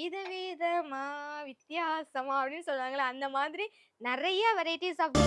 விதவிதமா, வித்தியாசமா அப்படின்னு சொல்லுவாங்கல்ல, அந்த மாதிரி நெறைய varieties of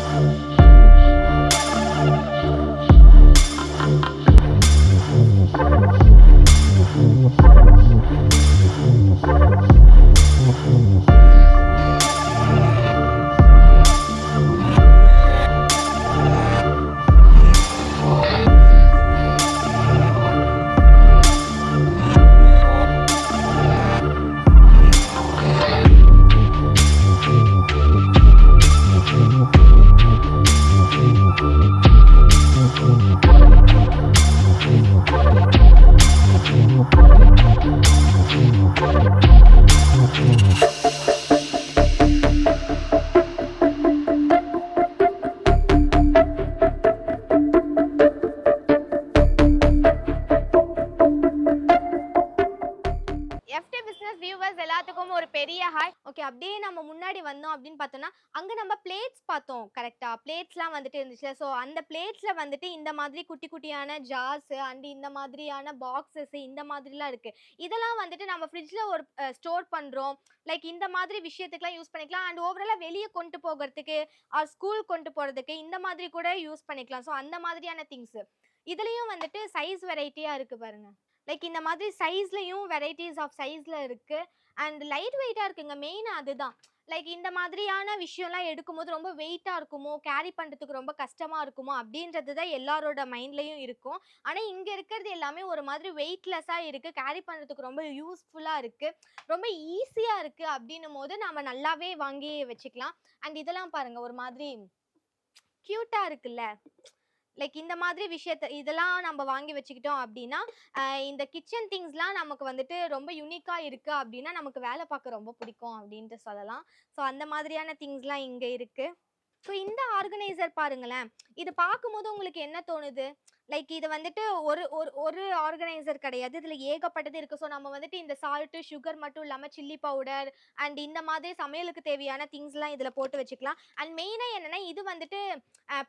FD business viewers எல்லாத்துக்கும் ஒரு பெரிய ஹாய். ஓகே, அப்படியே நம்ம முன்னாடி வந்தோம் அப்படின்னு பார்த்தோம்னா, அங்க நம்ம பிளேட்ஸ் பார்த்தோம். கரெக்ட்டா? பிளேட்ஸ்லாம் வந்துட்டு இருந்துச்சுல்ல. ஸோ அந்த பிளேட்ஸ்ல வந்துட்டு இந்த மாதிரி குட்டி குட்டியான ஜார்ஸ் அண்ட் இந்த மாதிரியான பாக்ஸஸ் இந்த மாதிரிலாம் இருக்கு. இதெல்லாம் வந்துட்டு நம்ம ஃப்ரிட்ஜ்ல ஒரு ஸ்டோர் பண்றோம். லைக் இந்த மாதிரி விஷயத்துக்குலாம் யூஸ் பண்ணிக்கலாம். அண்ட் ஓவராலா வெளிய கொண்டு போகறதுக்கு, ஸ்கூல் கொண்டு போறதுக்கு இந்த மாதிரி கூட யூஸ் பண்ணிக்கலாம். ஸோ அந்த மாதிரியான திங்ஸ். இதுலயும் வந்துட்டு சைஸ் வெரைட்டியா இருக்கு பாருங்க. லைக் இந்த மாதிரி சைஸ்லயும் வெரைட்டிஸ் ஆஃப் சைஸ்ல இருக்கு. அண்ட் லைட் வெயிட்டா இருக்குங்க. மெயினா அதுதான். லைக் இந்த மாதிரியான விஷயம்லாம் எடுக்கும்போது ரொம்ப வெயிட்டா இருக்குமோ, கேரி பண்றதுக்கு ரொம்ப கஷ்டமா இருக்குமோ அப்படின்றது தான் எல்லாரோட மைண்ட்லயும் இருக்கும். ஆனா இங்க இருக்கிறது எல்லாமே ஒரு மாதிரி வெயிட்லெஸ்ஸா இருக்கு. கேரி பண்றதுக்கு ரொம்ப யூஸ்ஃபுல்லா இருக்கு. ரொம்ப ஈஸியா இருக்கு அப்படின்னும்போது நாம நல்லாவே வாங்கி வச்சுக்கலாம். அண்ட் இதெல்லாம் பாருங்க, ஒரு மாதிரி கியூட்டா இருக்குல்ல. லைக் இந்த மாதிரி விஷயத்த இதெல்லாம் நம்ம வாங்கி வச்சுக்கிட்டோம் அப்படின்னா, இந்த கிச்சன் திங்ஸ்லாம் நமக்கு வந்துட்டு ரொம்ப யூனிக்கா இருக்கு அப்படின்னா, நமக்கு வேலை பார்க்க ரொம்ப பிடிக்கும் அப்படின்ட்டு சொல்லலாம். ஸோ அந்த மாதிரியான திங்ஸ்லாம் இங்க இருக்கு. ஸோ இந்த ஆர்கனைசர் பாருங்களேன். இது பார்க்கும்போது உங்களுக்கு என்ன தோணுது? லைக் இது வந்துட்டு ஒரு ஒரு ஒரு ஆர்கனைசர் கிடையாது. இதுல ஏகப்பட்டது இருக்கு. ஸோ நம்ம வந்துட்டு இந்த சால்ட்டு, சுகர் மட்டும் இல்லாம சில்லி பவுடர் அண்ட் இந்த மாதிரி சமையலுக்கு தேவையான திங்ஸ்லாம் இதுல போட்டு வச்சுக்கலாம். அண்ட் மெயினா என்னன்னா, இது வந்துட்டு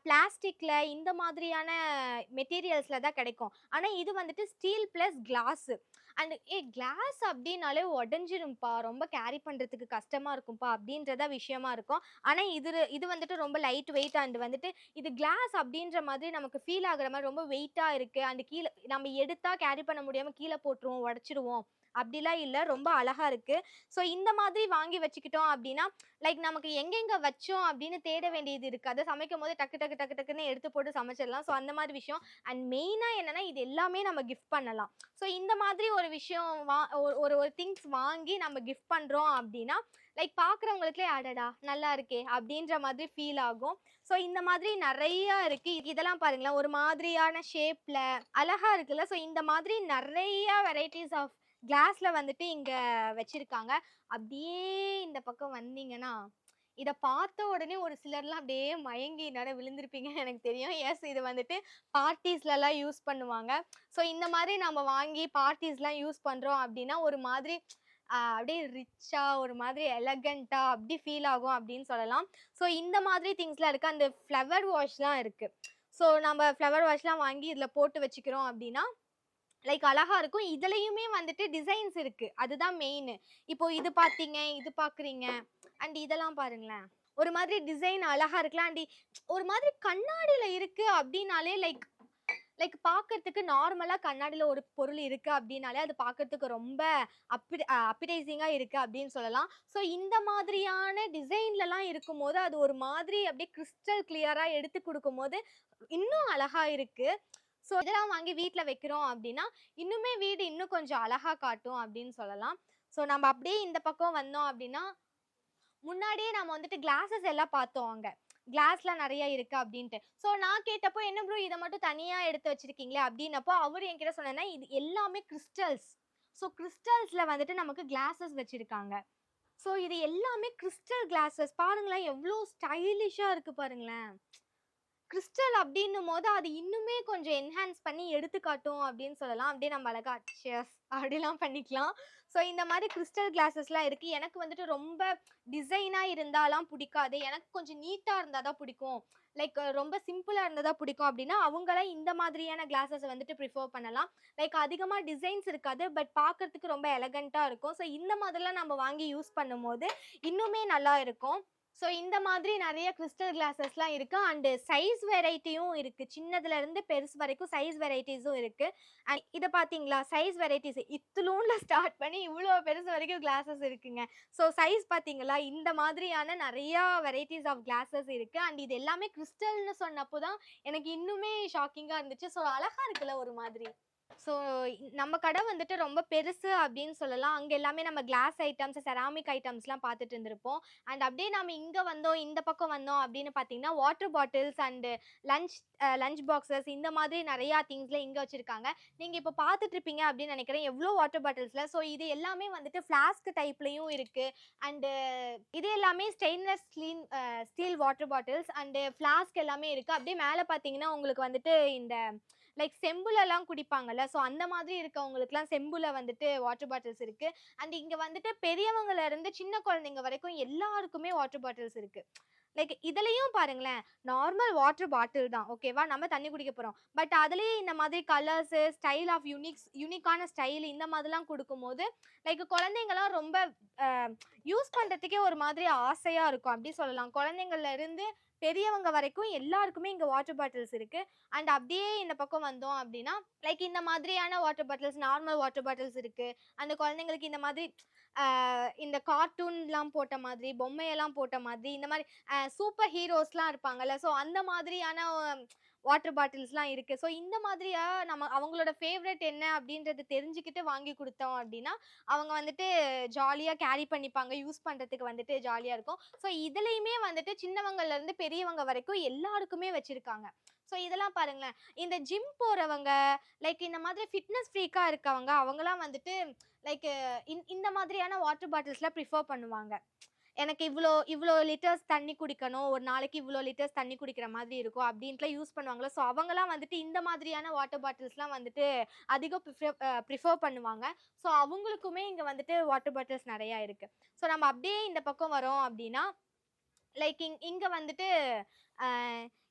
பிளாஸ்டிக்ல இந்த மாதிரியான மெட்டீரியல்ஸ்ல தான் கிடைக்கும். ஆனா இது வந்துட்டு steel plus glass. And glass அப்படின்னாலே உடஞ்சிரும்ப்பா, ரொம்ப கேரி பண்றதுக்கு கஷ்டமா இருக்கும்ப்பா அப்படின்றதா விஷயமா இருக்கும். ஆனா இது வந்துட்டு ரொம்ப லைட் வெயிட் அண்ட் வந்துட்டு இது கிளாஸ் அப்படின்ற மாதிரி நமக்கு ஃபீல் ஆகுற மாதிரி ரொம்ப வெயிட்டா இருக்கு. அண்ட் கீழே நம்ம எடுத்தா கேரி பண்ண முடியாம கீழே போட்டுருவோம், உடச்சிருவோம், அப்படிலாம் இல்லை. ரொம்ப அழகா இருக்கு. ஸோ இந்த மாதிரி வாங்கி வச்சுக்கிட்டோம் அப்படின்னா, லைக் நமக்கு எங்கெங்க வச்சோம் அப்படின்னு தேட வேண்டியது இருக்காது. சமைக்கும் போது டக்கு டக்கு டக்கு டக்குன்னு எடுத்து போட்டு சமைச்சிடலாம். ஸோ அந்த மாதிரி விஷயம். அண்ட் மெயினா என்னன்னா, இது எல்லாமே நம்ம கிஃப்ட் பண்ணலாம். ஸோ இந்த மாதிரி ஒரு விஷயம் ஒரு ஒரு திங்ஸ் வாங்கி நம்ம கிஃப்ட் பண்றோம் அப்படின்னா, லைக் பார்க்குறவங்களுக்கே அடடா நல்லா இருக்கே அப்படின்ற மாதிரி ஃபீல் ஆகும். ஸோ இந்த மாதிரி நிறைய இருக்கு. இதெல்லாம் பாருங்களேன், ஒரு மாதிரியான ஷேப்ல அழகா இருக்குல்ல. ஸோ இந்த மாதிரி நிறைய வெரைட்டிஸ் ஆஃப் கிளாஸ்ல வந்துட்டு இங்க வச்சிருக்காங்க. அப்படியே இந்த பக்கம் வந்தீங்கன்னா, இத பார்த்த உடனே ஒரு சிலர்லாம் அப்படியே மயங்கி இந்நேரம் விழுந்திருப்பீங்கன்னு எனக்கு தெரியும். எஸ், இது வந்துட்டு பார்ட்டீஸ்லலாம் யூஸ் பண்ணுவாங்க. ஸோ இந்த மாதிரி நம்ம வாங்கி பார்ட்டீஸ்லாம் யூஸ் பண்றோம் அப்படின்னா, ஒரு மாதிரி அப்படியே ரிச்சா, ஒரு மாதிரி எலகன்ட்டா அப்படி ஃபீல் ஆகும் அப்படின்னு சொல்லலாம். ஸோ இந்த மாதிரி திங்ஸ்லாம் இருக்கு. அந்த ஃப்ளவர் வாஷ்லாம் இருக்கு. ஸோ நம்ம ஃப்ளவர் வாஷ்லாம் வாங்கி இதில போட்டு வச்சுக்கிறோம் அப்படின்னா, லைக் அழகா இருக்கும். இதுலயுமே வந்துட்டு டிசைன்ஸ் இருக்கு. அதுதான் மெயினு. இப்போ இது பார்த்தீங்க, இது பார்க்குறீங்க. அண்ட் இதெல்லாம் பாருங்களேன். ஒரு மாதிரி டிசைன் அழகா இருக்குல்ல. அண்ட் ஒரு மாதிரி கண்ணாடில இருக்கு அப்டின்னாலே லைக் லைக் பார்க்கறதுக்கு நார்மலா கண்ணாடில ஒரு பொருள் இருக்கு அப்டின்னாலே, அது பார்க்கறதுக்கு ரொம்ப அப்பிடைசிங்கா இருக்கு அப்டின்னு சொல்லலாம். ஸோ இந்த மாதிரியான டிசைன்லலாம் இருக்கும்போது, அது ஒரு மாதிரி அப்டியே கிறிஸ்டல் கிளியரா எடுத்து குடுக்கும்போது, இன்னும் அழகா இருக்கு. ஸோ இதெல்லாம் வாங்கி வீட்ல வைக்கிறோம் அப்டின்னா, இன்னுமே வீடு இன்னும் கொஞ்சம் அழகா காட்டும் அப்டின்னு சொல்லலாம். ஸோ நம்ம அப்டியே இந்த பக்கம் வந்தோம் அப்டின்னா, முன்னாடியே நம்ம வந்துட்டு கிளாஸஸ் எல்லாம் பார்த்தோம் அங்க. கிளாஸ்லாம் நெறைய இருக்கு அப்டின்ட்டு. ஸோ நான் கேட்டப்போ, "என்ன ப்ரோ இத மட்டும் தனியா எடுத்து வச்சிருக்கீங்களே?" அப்டின்னப்போ, அவரு என்கிட்ட சொன்னேன்னா, "இது எல்லாமே கிறிஸ்டல்ஸ்." ஸோ கிறிஸ்டல்ஸ்ல வந்துட்டு நமக்கு கிளாஸஸ் வச்சிருக்காங்க. ஸோ இது எல்லாமே கிறிஸ்டல் கிளாஸஸ். பாருங்களேன் எவ்ளோ ஸ்டைலிஷா இருக்கு பாருங்களேன். கிறிஸ்டல் அப்படின்னும்போது அது இன்னுமே கொஞ்சம் என்ஹான்ஸ் பண்ணி எடுத்துக்காட்டும் அப்படின்னு சொல்லலாம். அப்படியே நம்ம அழகா சியர்ஸ் அப்படிலாம் பண்ணிக்கலாம். ஸோ இந்த மாரி கிறிஸ்டல் கிளாஸஸ்லாம் இருக்கு. எனக்கு வந்துட்டு ரொம்ப டிசைனா இருந்தாலாம் புடிக்காது. எனக்கு கொஞ்சம் நீட்டா இருந்தா தான் புடிக்கும். லைக் ரொம்ப சிம்பிளா இருந்தா தான் பிடிக்கும் அப்படின்னா, அவங்கலாம் இந்த மாதிரியான கிளாஸஸ வந்துட்டு ப்ரிஃபர் பண்ணலாம். லைக் அதிகமா டிசைன்ஸ் இருக்காது. பட் பார்க்கறதுக்கு ரொம்ப எலகன்ட்டா இருக்கும். ஸோ இந்த மாதிரிலாம் நம்ம வாங்கி யூஸ் பண்ணும்போது, இன்னுமே நல்லா இருக்கும். ஸோ இந்த மாதிரி நெறைய கிறிஸ்டல் கிளாஸஸ்லாம் இருக்கு. அண்ட் சைஸ் வெரைட்டியும் இருக்கு. சின்னதுல இருந்து பெருசு வரைக்கும் சைஸ் வெரைட்டீஸும் இருக்கு. அண்ட் இத பார்த்தீங்களா? சைஸ் வெரைட்டீஸ் இத்துலூண்டுல ஸ்டார்ட் பண்ணி இவ்ளோ பெருசு வரைக்கும் கிளாஸஸ் இருக்குங்க. ஸோ சைஸ் பார்த்தீங்களா? இந்த மாதிரியான நெறையா வெரைட்டீஸ் ஆஃப் கிளாஸஸ் இருக்கு. அண்ட் இது எல்லாமே கிறிஸ்டல்னு சொன்னப்போ தான் எனக்கு இன்னுமே ஷாக்கிங்கா இருந்துச்சு. ஸோ அழகா இருக்குல்ல ஒரு மாதிரி. ஸோ நம்ம கடை வந்துட்டு ரொம்ப பெருசு அப்படின்னு சொல்லலாம். அங்க எல்லாமே நம்ம கிளாஸ் ஐட்டம்ஸ், செராமிக் ஐட்டம்ஸ்லாம் பார்த்துட்டு இருந்திருப்போம். அண்ட் அப்படியே நாம இங்க வந்தோம், இந்த பக்கம் வந்தோம் அப்படின்னு பார்த்தீங்கன்னா, water bottles and lunch lunch boxes இந்த மாதிரி நெறையா திங்ஸ்ல இங்க வச்சிருக்காங்க. நீங்க இப்போ பார்த்துட்டு இருப்பீங்க அப்படின்னு நினைக்கிறேன். எவ்ளோ வாட்டர் பாட்டில்ஸ்ல. ஸோ இது எல்லாமே வந்துட்டு ஃப்ளாஸ்க் டைப்லயும் இருக்கு. அண்ட் இது எல்லாமே stainless steel water bottles and flask எல்லாமே இருக்கு. அப்படியே மேல பார்த்தீங்கன்னா, உங்களுக்கு வந்துட்டு இந்த லைக் செம்புலலாம் குடிப்பாங்கல்ல. ஸோ அந்த மாதிரி இருக்கவங்களுக்குலாம் செம்புல வந்துட்டு வாட்டர் பாட்டில்ஸ் இருக்கு. அண்ட் இங்க வந்துட்டு பெரியவங்கல இருந்து சின்ன குழந்தைங்க வரைக்கும் எல்லாருக்குமே வாட்டர் பாட்டில்ஸ் இருக்கு. லைக் இதுலயும் பாருங்களேன், நார்மல் வாட்டர் பாட்டில் தான். ஓகேவா? நம்ம தண்ணி குடிக்க போறோம். பட் அதுலயே இந்த மாதிரி கலர்ஸ், ஸ்டைல் ஆஃப் யூனிக்கான ஸ்டைல் இந்த மாதிரிலாம் குடுக்கும்போது, லைக் குழந்தைங்கலாம் ரொம்ப அ யூஸ் பண்றதுக்கே ஒரு மாதிரி ஆசையா இருக்கும். அப்படி சொல்லலாம். குழந்தைங்கள்ல இருந்து பெரியவங்க வரைக்கும் எல்லாருக்குமே இங்க வாட்டர் பாட்டில்ஸ் இருக்கு. அண்ட் அப்படியே இந்த பக்கம் வந்தோம் அப்படின்னா, லைக் இந்த மாதிரியான water bottles, normal water bottles இருக்கு. அந்த குழந்தைங்களுக்கு இந்த மாதிரி அ இந்த கார்ட்டூன்லாம் போட்ட மாதிரி, பொம்மையெல்லாம் போட்ட மாதிரி, இந்த மாரி சூப்பர் ஹீரோஸ்லாம் இருப்பாங்கல்ல. ஸோ அந்த மாதிரியான வாட்டர் பாட்டில்ஸ்லாம் இருக்கு. ஸோ இந்த மாதிரியா நம்ம அவங்களோட ஃபேவரைட் என்ன அப்படின்றது தெரிஞ்சுக்கிட்டு வாங்கி குடுத்தோம் அப்படின்னா, அவங்க வந்துட்டு ஜாலியா கேரி பண்ணிப்பாங்க. யூஸ் பண்றதுக்கு வந்துட்டு ஜாலியா இருக்கும். ஸோ இதுலயுமே வந்துட்டு சின்னவங்கள்ல இருந்து பெரியவங்க வரைக்கும் எல்லாருக்குமே வச்சிருக்காங்க. ஸோ இதெல்லாம் பாருங்களேன். இந்த ஜிம் போறவங்க, லைக் இந்த மாதிரி ஃபிட்னஸ் ஃப்ரீக்கா இருக்கவங்க, அவங்கலாம் வந்துட்டு லைக் இந்த மாதிரியான வாட்டர் பாட்டில்ஸ்லாம் ப்ரிஃபர் பண்ணுவாங்க. எனக்கு இவ்ளோ இவ்ளோ லிட்டர்ஸ் தண்ணி குடிக்கணும். ஒரு நாளைக்கு இவ்ளோ லிட்டர்ஸ் தண்ணி குடிக்கிற மாதிரி இருக்கும். அப்டின்ட்டுலாம் யூஸ் பண்ணுவாங்கல்ல. ஸோ அவங்கலாம் வந்துட்டு இந்த மாதிரியான வாட்டர் பாட்டில்ஸ்லாம் வந்துட்டு அதிகம் ப்ரிஃபர் பண்ணுவாங்க. ஸோ அவங்களுக்குமே இங்க வந்துட்டு வாட்டர் பாட்டில்ஸ் நெறையா இருக்கு. ஸோ நம்ம அப்டியே இந்த பக்கம் வரோம் அப்டின்னா, லைக் இங்க வந்துட்டு அ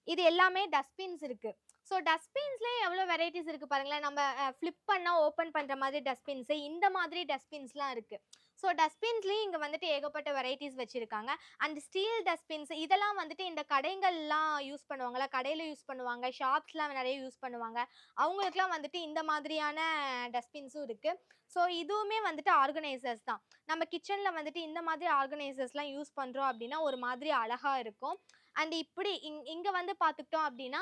இது எல்லாமே டஸ்ட்பின்ஸ் இருக்கு. ஸோ டஸ்ட்பின்ஸ்லயே எவ்வளோ வெரைட்டிஸ் இருக்கு பாருங்களேன். நம்ம ஃபிளிப் பண்ணா ஓப்பன் பண்ற மாதிரி டஸ்ட்பின்ஸ், இந்த மாதிரி டஸ்ட்பின்ஸ்லாம் இருக்கு. ஸோ டஸ்ட்பின்ஸ்லயும் இங்க வந்துட்டு ஏகப்பட்ட வெரைட்டிஸ் வச்சிருக்காங்க. அண்ட் ஸ்டீல் டஸ்ட்பின்ஸ் இதெல்லாம் வந்துட்டு இந்த கடைங்கள்லாம் யூஸ் பண்ணுவாங்கல்ல, கடையில யூஸ் பண்ணுவாங்க, ஷாப்ஸ்லாம் நெறைய யூஸ் பண்ணுவாங்க. அவங்களுக்குலாம் வந்துட்டு இந்த மாதிரியான டஸ்ட்பின்ஸும் இருக்கு. ஸோ இதுவுமே வந்துட்டு ஆர்கனைசர்ஸ் தான். நம்ம கிச்சன்ல வந்துட்டு இந்த மாதிரி ஆர்கனைசர்ஸ்லாம் யூஸ் பண்றோம் அப்படின்னா, ஒரு மாதிரி அழகா இருக்கும். அண்ட் இப்படி இங்க வந்து பார்த்துக்கிட்டோம் அப்படின்னா,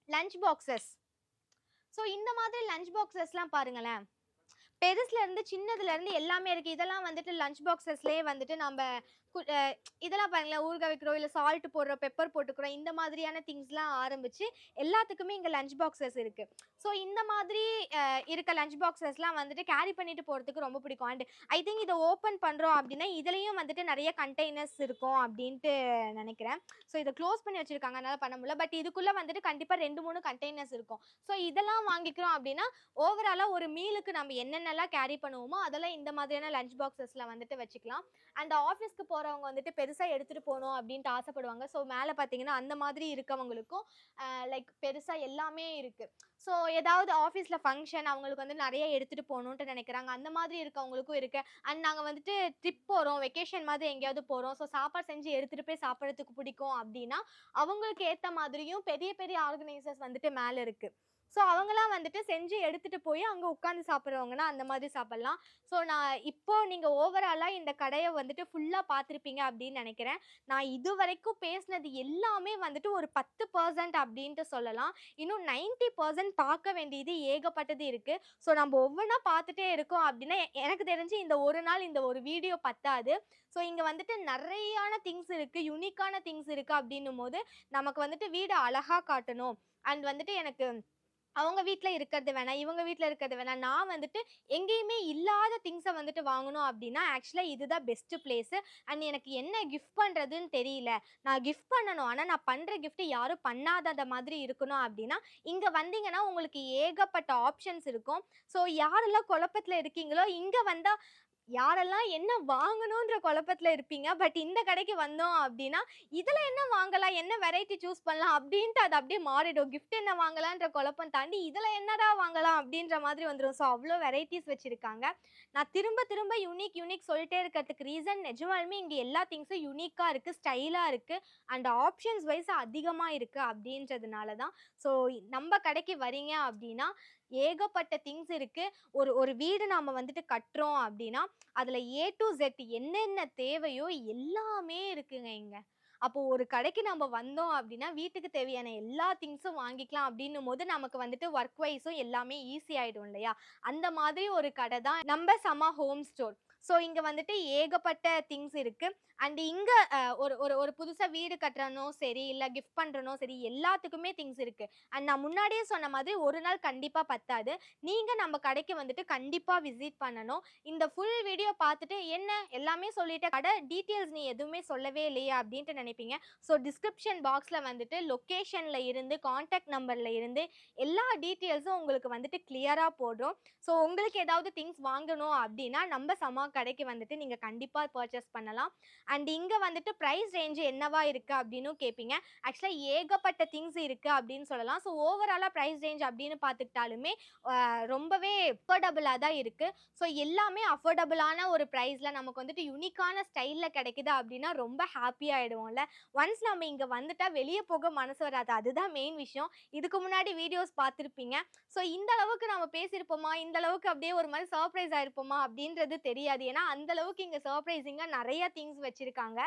லஞ்ச் பாக்ஸஸ். ஸோ இந்த மாதிரி லஞ்ச் பாக்ஸஸ்லாம் பாருங்களேன். பெருசுல இருந்து சின்னதுல இருந்து எல்லாமே இருக்கு. இதெல்லாம் வந்துட்டு லஞ்ச் பாக்ஸஸ்லயே வந்துட்டு நம்ப கு அ இதெல்லாம் பாருங்களேன், ஊறுகாய் வைக்கிறோம், இல்ல சால்ட் போடுறோம், பெப்பர் போட்டுக்கிறோம். இந்த மாதிரியான திங்ஸ்லாம் ஆரம்பிச்சு எல்லாத்துக்குமே இங்க லஞ்ச் பாக்ஸஸ் இருக்கு. ஸோ இந்த மாதிரி அ இருக்க லஞ்ச் பாக்ஸஸ்லாம் வந்துட்டு கேரி பண்ணிட்டு போறதுக்கு ரொம்ப பிடிக்கும். அண்ட் ஐ திங்க் இத ஓப்பன் பண்றோம் அப்டின்னா, இதுலயும் வந்துட்டு நெறைய கண்டெய்னர்ஸ் இருக்கும் அப்டின்ட்டு நெனைக்கிறேன். ஸோ இத க்ளோஸ் பண்ணி வச்சிருக்காங்க. அதனால பண்ண முடியல. பட் இதுக்குள்ள வந்துட்டு கண்டிப்பா 2, 3 கண்டெய்னர்ஸ் இருக்கும். ஸோ இதெல்லாம் வாங்கிக்கிறோம் அப்டின்னா, ஓவராலா ஒரு மீலுக்கு நம்ம என்னென்னலாம் கேரி பண்ணுவோமோ, அதெல்லாம் இந்த மாதிரியான லஞ்ச் பாக்ஸஸ்ல வந்துட்டு வச்சுக்கலாம். அண்ட் ஆஃபீஸ்க்கு போறவங்க வந்துட்டு பெருசா எடுத்துட்டு போணும் அப்டின்ட்டு ஆசைப்படுவாங்க. ஸோ மேல பார்த்தீங்கன்னா, அந்த மாதிரி இருக்கவங்களுக்கும் லைக் பெருசா எல்லாமே இருக்கு. ஸோ ஏதாவது ஆஃபீஸ்ல ஃபங்ஷன் அவங்களுக்கு வந்து நெறைய எடுத்துட்டு போணுன்ட்டு நெனைக்கிறாங்க. அந்த மாதிரி இருக்கவங்களுக்கும் இருக்கு. அண்ட் நாங்க வந்துட்டு ட்ரிப் போறோம், வெக்கேஷன் மாதிரி எங்கேயாவது போறோம். ஸோ சாப்பாடு செஞ்சு எடுத்துட்டு போய் சாப்பிடுறதுக்கு பிடிக்கும் அப்டின்னா, அவங்களுக்கு ஏத்த மாதிரியும் பெரிய பெரிய ஆர்கனைசர்ஸ் வந்துட்டு மேல இருக்கு. ஸோ அவங்கலாம் வந்துட்டு செஞ்சு எடுத்துட்டு போய் அங்க உட்கார்ந்து சாப்பிடுறவங்கன்னா, அந்த மாதிரி சாப்பிடலாம். ஸோ நான் இப்போ நீங்க ஓவராலா இந்த கடைய வந்துட்டு ஃபுல்லா பார்த்திருப்பீங்க அப்படின்னு நெனைக்கிறேன். நான் இதுவரைக்கும் பேசினது எல்லாமே வந்துட்டு ஒரு 10% அப்படின்ட்டு சொல்லலாம். இன்னும் 90% பார்க்க வேண்டியது ஏகப்பட்டது இருக்கு. ஸோ நம்ம ஒவ்வொன்னா பார்த்துட்டே இருக்கோம் அப்படின்னா, எனக்கு தெரிஞ்சு இந்த ஒரு நாள் இந்த ஒரு வீடியோ பத்தாது. ஸோ இங்க வந்துட்டு நெறையான திங்ஸ் இருக்கு, யூனிக்கான திங்ஸ் இருக்கு அப்படின்னும்போது, நமக்கு வந்துட்டு வீட அழகா காட்டணும். அண்ட் வந்துட்டு எனக்கு அவங்க வீட்ல இருக்கிறது வேணாம், இவங்க வீட்ல இருக்கிறது வேணாம். நான் வந்துட்டு எங்கேயுமே இல்லாத திங்ஸ வந்துட்டு வாங்கணும் அப்டின்னா, ஆக்சுவலா இதுதான் பெஸ்ட் பிளேஸு. அண்ட் எனக்கு என்ன கிஃப்ட் பண்றதுன்னு தெரியல. நான் கிஃப்ட் பண்ணணும். ஆனா நான் பண்ற கிஃப்ட் யாரும் பண்ணாதத மாதிரி இருக்கணும் அப்டின்னா, இங்க வந்தீங்கன்னா உங்களுக்கு ஏகப்பட்ட ஆப்ஷன்ஸ் இருக்கும். ஸோ யாரெல்லாம் குழப்பத்துல இருக்கீங்களோ, இங்க வந்தா யாரெல்லாம் என்ன வாங்கணுன்ற குழப்பத்துல இருப்பீங்க. பட் இந்த கடைக்கு வந்தோம் அப்டின்னா, இதுல என்ன வாங்கலாம்? என்ன வெரைட்டி சூஸ் பண்ணலாம்? அப்டின்ட்டு அது அப்டியே மாறிடும். கிஃப்ட் என்ன வாங்கலான்ற குழப்பம் தாண்டி, இதுல என்னடா வாங்கலாம்? அப்டின்ற மாதிரி வந்துரும். ஸோ அவ்ளோ வெரைட்டீஸ் வச்சிருக்காங்க. நான் திரும்ப திரும்ப யூனிக் சொல்லிட்டே இருக்கிறதுக்கு ரீசன் நிஜமாலுமே இங்க எல்லா திங்ஸும் யூனிக்கா இருக்கு, ஸ்டைலா இருக்கு. அண்ட் ஆப்ஷன்ஸ் வைஸ் அதிகமா இருக்கு அப்டின்றதுனால தான். ஸோ நம்ப கடைக்கு வரீங்க அப்டின்னா, ஏகப்பட்ட திங்ஸ் இருக்கு. ஒரு ஒரு வீடு நாம வந்துட்டு கட்டுறோம் அப்டின்னா, அதுல ஏ டூ ஜெட் என்னென்ன தேவையோ எல்லாமே இருக்குங்க இங்க. அப்போ ஒரு கடைக்கு நம்ம வந்தோம் அப்டின்னா, வீட்டுக்கு தேவையான எல்லா திங்ஸும் வாங்கிக்கலாம் அப்டின்னும்போது, நமக்கு வந்துட்டு ஒர்க் வைஸும் எல்லாமே ஈஸி ஆயிடும் இல்லையா? அந்த மாதிரி ஒரு கடை தான் நம்ப சமா ஹோம் ஸ்டோர். ஸோ இங்க வந்துட்டு ஏகப்பட்ட திங்ஸ் இருக்கு. அண்ட் இங்க ஒரு ஒரு ஒரு புதுசா வீடு கட்டுறனோ சரி, இல்ல கிஃப்ட் பண்றனோ சரி, எல்லாத்துக்குமே திங்ஸ் இருக்கு. அண்ட் நான் முன்னாடியே சொன்ன மாதிரி ஒரு நாள் கண்டிப்பா பத்தாது. நீங்க நம்ம கடைக்கு வந்துட்டு கண்டிப்பா விசிட் பண்ணணும். இந்த ஃபுல் வீடியோ பார்த்துட்டு, "என்ன எல்லாமே சொல்லிட்ட, கடை டீட்டெயில்ஸ் நீ எதுவுமே சொல்லவே இல்லையே?" அப்படின்ட்டு நினைப்பீங்க. ஸோ டிஸ்கிரிப்ஷன் பாக்ஸ்ல வந்துட்டு லொகேஷன்ல இருந்து, கான்டாக்ட் நம்பர்ல இருந்து எல்லா டீட்டெயில்ஸும் உங்களுக்கு வந்துட்டு கிளியரா போடுறோம். ஸோ உங்களுக்கு ஏதாவது திங்ஸ் வாங்கணும் அப்படின்னா, நம்ம சமா கடைக்கு வந்துட்டு நீங்க கண்டிப்பா பர்ச்சேஸ் பண்ணலாம். அண்ட் இங்க வந்துட்டு பிரைஸ் ரேஞ்ச் என்னவா இருக்கு அப்படின்னும் கேட்பீங்க. ஆக்சுவலா ஏகப்பட்ட திங்ஸ் இருக்கு அப்படின்னு சொல்லலாம். ஸோ ஓவராலா பிரைஸ் ரேஞ்ச் அப்படின்னு பார்த்துக்கிட்டாலுமே ரொம்பவே அஃபோர்டபுளா தான் இருக்கு. ஸோ எல்லாமே அஃபோர்டபுளான ஒரு பிரைஸ்ல நமக்கு வந்துட்டு யூனிக்கான ஸ்டைல்ல கிடைக்குது அப்படின்னா ரொம்ப ஹாப்பி ஆயிடுவோம்ல. ஒன்ஸ் நம்ம இங்க வந்துட்டா வெளிய போக மனசு வராது. அதுதான் மெயின் விஷயம். இதுக்கு முன்னாடி வீடியோஸ் பார்த்திருப்பீங்க. ஸோ இந்த அளவுக்கு நம்ம பேசியிருப்போமா? இந்த அளவுக்கு அப்படியே ஒரு மாரி சர்ப்ரைஸ் ஆயிருப்போமா? அப்படின்றது தெரியாது. ஏன்னா அந்த அளவுக்கு இங்க சர்ப்ரைசிங்கா நெறைய திங்ஸ் வச்சிருக்காங்க.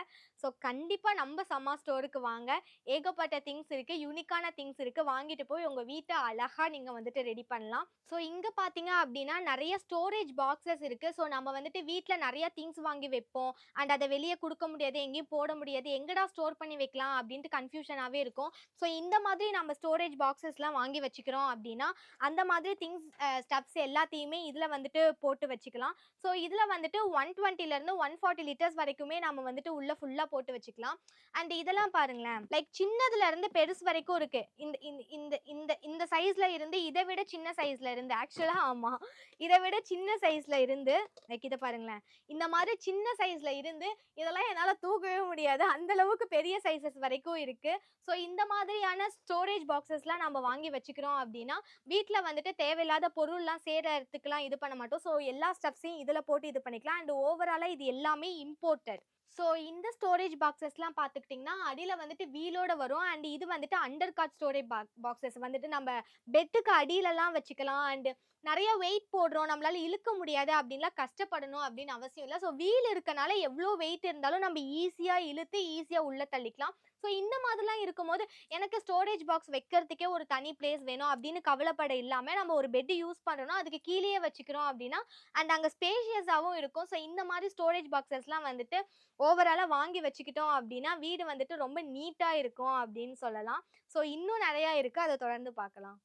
ஸோ கண்டிப்பா நம்ப சம்மா ஸ்டோருக்கு வாங்க. ஏகப்பட்ட திங்ஸ் இருக்கு. யூனிக்கான திங்ஸ் இருக்கு. வாங்கிட்டு போய் உங்க வீட்ட அழகா நீங்க வந்துட்டு ரெடி பண்ணலாம். ஸோ இங்க பார்த்தீங்க அப்டின்னா, நெறைய ஸ்டோரேஜ் பாக்ஸஸ் இருக்கு. ஸோ நம்ம வந்துட்டு வீட்ல நெறைய திங்ஸ் வாங்கி வைப்போம். அண்ட் அத வெளிய குடுக்க முடியாது, எங்கேயும் போட முடியாது. எங்கடா ஸ்டோர் பண்ணி வைக்கலாம் அப்டின்ட்டு கன்ஃப்யூஷனாவே இருக்கும். ஸோ இந்த மாதிரி நம்ம ஸ்டோரேஜ் பாக்ஸஸ்லாம் வாங்கி வச்சுக்கிறோம் அப்டின்னா, அந்த மாதிரி திங்ஸ் ஸ்டப்ஸ் எல்லாத்தையுமே இதுல வந்துட்டு போட்டு வச்சுக்கலாம். ஸோ இதுல வந்துட்டு 120லேருந்து 140 லிட்டர்ஸ் வரைக்குமே நம்ம வந்துட்டு உள்ள ஃபுல்லா போட்டு வச்சுக்கலாம். அண்ட் இதெல்லாம் பாருங்களேன், லைக் சின்னதுல இருந்து பெருசு வரைக்கும் இருக்கு. இந்த இந்த இந்த இந்த இந்த சைஸ்ல இருந்து இதை விட சின்ன சைஸ்ல இருந்து ஆக்சுவலா ஆமா. இதை விட சின்ன சைஸ்ல இருந்து லைக் இத பாருங்களேன். இந்த மாதிரி சின்ன சைஸ்ல இருந்து இதெல்லாம் என்னால தூக்கவே முடியாது. அந்த அளவுக்கு பெரிய சைஸஸ் வரைக்கும் இருக்கு. ஸோ இந்த மாதிரியான ஸ்டோரேஜ் பாக்ஸஸ்லாம் நம்ம வாங்கி வச்சுக்கிறோம் அப்படின்னா, வீட்ல வந்துட்டு தேவையில்லாத பொருள்லாம் சேர்றதுக்குலாம் இது பண்ண மாட்டோம். ஸோ எல்லா ஸ்டஃப்ஸையும் இதுல போட்டு இது பண்ணிக்கலாம். அண்ட் ஓவராலா இது எல்லாமே இம்போர்ட்டட். ஸோ இந்த ஸ்டோரேஜ் பாக்ஸஸ்லாம் பார்த்துக்கிட்டிங்கன்னா, அடியில வந்துட்டு வீலோட வரும். அண்ட் இது வந்துட்டு அண்டர் காட் ஸ்டோரேஜ் பாக்ஸஸ் வந்துட்டு நம்ம பெட்டுக்கு அடியிலலாம் வச்சுக்கலாம். அண்ட் நெறைய வெயிட் போடுறோம், நம்மளால இழுக்க முடியாது அப்படின்லாம் கஷ்டப்படணும் அப்படின்னு அவசியம் இல்ல. ஸோ வீல் இருக்கனால எவ்வளோ வெயிட் இருந்தாலும் நம்ம ஈஸியா இழுத்து, ஈஸியா உள்ள தள்ளிக்கலாம். ஸோ இந்த மாதிரிலாம் இருக்கும்போது, எனக்கு ஸ்டோரேஜ் பாக்ஸ் வைக்கிறதுக்கே ஒரு தனி பிளேஸ் வேணும் அப்படின்னு கவலைப்பட இல்லாம, நம்ம ஒரு பெட் யூஸ் பண்றோம்னா, அதுக்கு கீழயே வச்சுக்கிறோம் அப்படின்னா, அண்ட் அங்க ஸ்பேஷியஸாவும் இருக்கும். ஸோ இந்த மாரி ஸ்டோரேஜ் பாக்ஸஸ்லாம் வந்துட்டு ஓவராலா வாங்கி வச்சுக்கிட்டோம் அப்படின்னா, வீடு வந்துட்டு ரொம்ப நீட்டா இருக்கும் அப்படின்னு சொல்லலாம். ஸோ இன்னும் நெறையா இருக்கு. அத தொடர்ந்து பார்க்கலாம்.